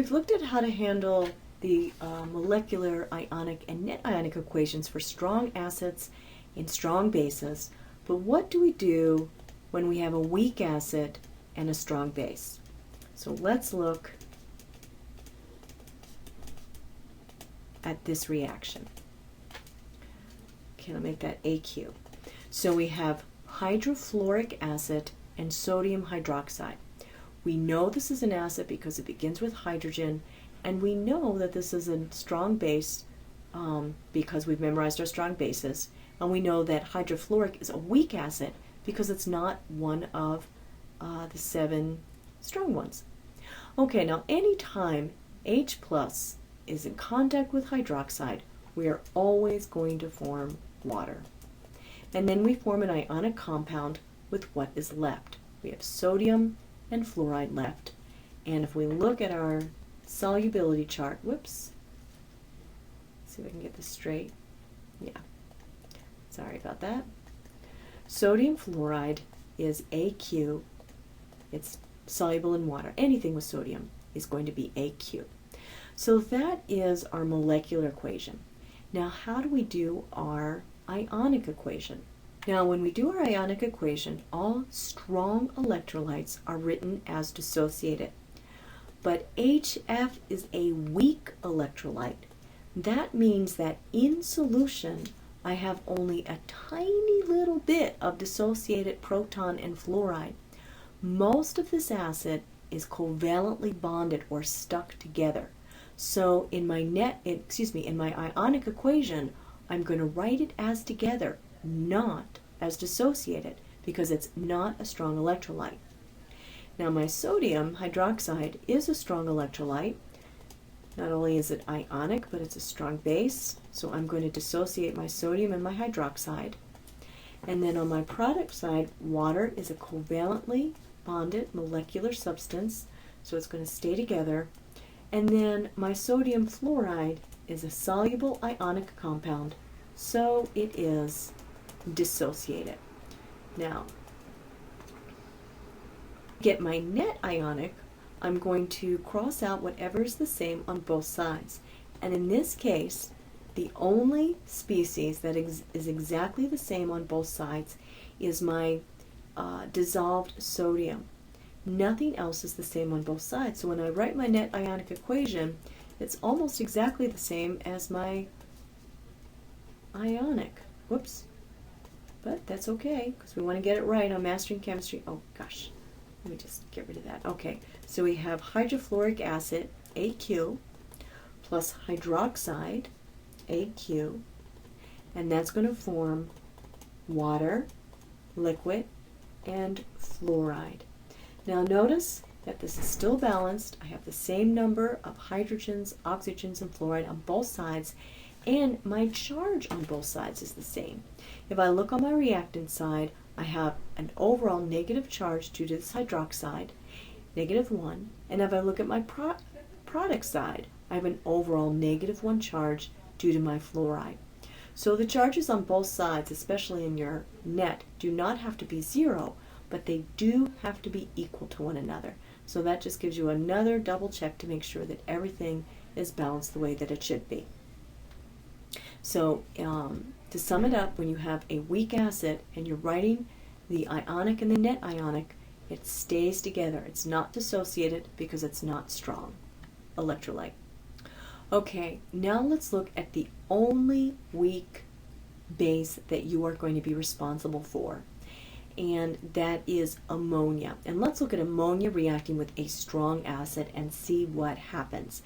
we've looked at how to handle the molecular ionic and net ionic equations for strong acids and strong bases, but what do we do when we have a weak acid and a strong base? So let's look at this reaction. Okay, I'll make that AQ. So we have hydrofluoric acid and sodium hydroxide. We know this is an acid because it begins with hydrogen, and we know that this is a strong base because we've memorized our strong bases, and we know that hydrofluoric is a weak acid because it's not one of the 7 strong ones. Okay, now anytime H plus is in contact with hydroxide, we are always going to form water. And then we form an ionic compound with what is left. We have sodium and fluoride left. And if we look at our solubility chart, whoops, let's see if I can get this straight. Yeah, sorry about that. Sodium fluoride is AQ. It's soluble in water. Anything with sodium is going to be AQ. So that is our molecular equation. Now, how do we do our ionic equation? Now, when we do our ionic equation, all strong electrolytes are written as dissociated. But HF is a weak electrolyte. That means that in solution, I have only a tiny little bit of dissociated proton and fluoride. Most of this acid is covalently bonded or stuck together. So in my in my ionic equation, I'm going to write it as together, not as dissociated, because it's not a strong electrolyte. Now my sodium hydroxide is a strong electrolyte. Not only is it ionic, but it's a strong base, so I'm going to dissociate my sodium and my hydroxide. And then on my product side, water is a covalently bonded molecular substance, so it's going to stay together. And then my sodium fluoride is a soluble ionic compound, so it is dissociated. Now, to get my net ionic, I'm going to cross out whatever is the same on both sides. And in this case, the only species that is exactly the same on both sides is my dissolved sodium. Nothing else is the same on both sides. So when I write my net ionic equation, it's almost exactly the same as my ionic. Whoops. But that's okay, because we want to get it right on Mastering Chemistry. Oh gosh, let me just get rid of that. Okay, so we have hydrofluoric acid, AQ, plus hydroxide, AQ, and that's going to form water, liquid, and fluoride. Now notice that this is still balanced. I have the same number of hydrogens, oxygens, and fluoride on both sides, and my charge on both sides is the same. If I look on my reactant side, I have an overall negative charge due to this hydroxide, -1, and if I look at my product side, I have an overall -1 charge due to my fluoride. So the charges on both sides, especially in your net, do not have to be 0, but they do have to be equal to one another. So that just gives you another double check to make sure that everything is balanced the way that it should be. So to sum it up, when you have a weak acid and you're writing the ionic and the net ionic, it stays together. It's not dissociated because it's not strong electrolyte. Okay, now let's look at the only weak base that you are going to be responsible for, and that is ammonia. And let's look at ammonia reacting with a strong acid and see what happens.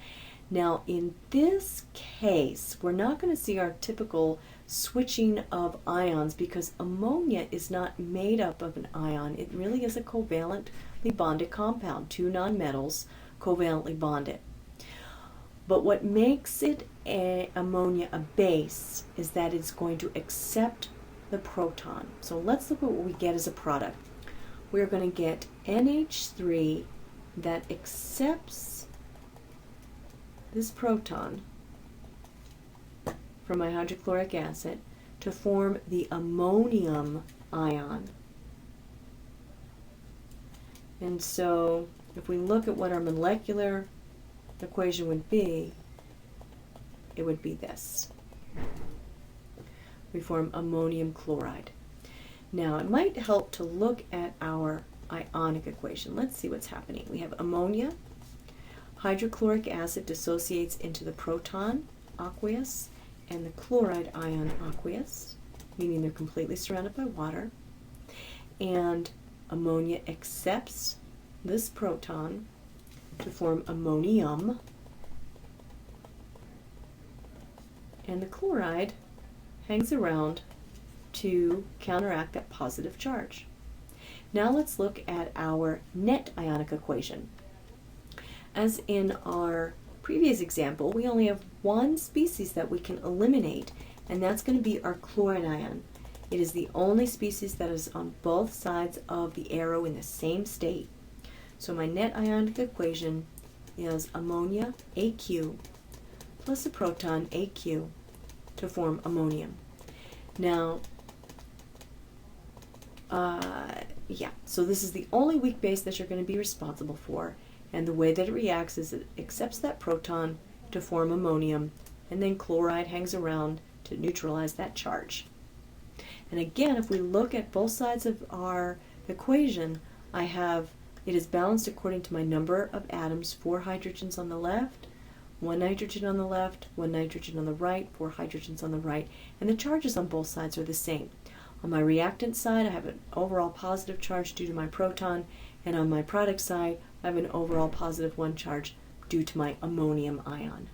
Now in this case, we're not going to see our typical switching of ions because ammonia is not made up of an ion. It really is a covalently bonded compound, 2 nonmetals covalently bonded. But what makes it ammonia a base is that it's going to accept the proton. So let's look at what we get as a product. We're going to get NH3 that accepts this proton from my hydrochloric acid to form the ammonium ion. And so if we look at what our molecular equation would be, it would be this. We form ammonium chloride. Now, it might help to look at our ionic equation. Let's see what's happening. We have ammonia. Hydrochloric acid dissociates into the proton, aqueous, and the chloride ion, aqueous, meaning they're completely surrounded by water. And ammonia accepts this proton to form ammonium, and the chloride hangs around to counteract that positive charge. Now let's look at our net ionic equation. As in our previous example, we only have one species that we can eliminate, and that's going to be our chlorine ion. It is the only species that is on both sides of the arrow in the same state. So my net ionic equation is ammonia, AQ, plus a proton, AQ, to form ammonium. Now, so this is the only weak base that you're going to be responsible for, and the way that it reacts is it accepts that proton to form ammonium, and then chloride hangs around to neutralize that charge. And again, if we look at both sides of our equation, it is balanced according to my number of atoms, 4 hydrogens on the left, 1 nitrogen on the left, 1 nitrogen on the right, 4 hydrogens on the right, and the charges on both sides are the same. On my reactant side, I have an overall positive charge due to my proton, and on my product side, I have an overall positive 1 charge due to my ammonium ion.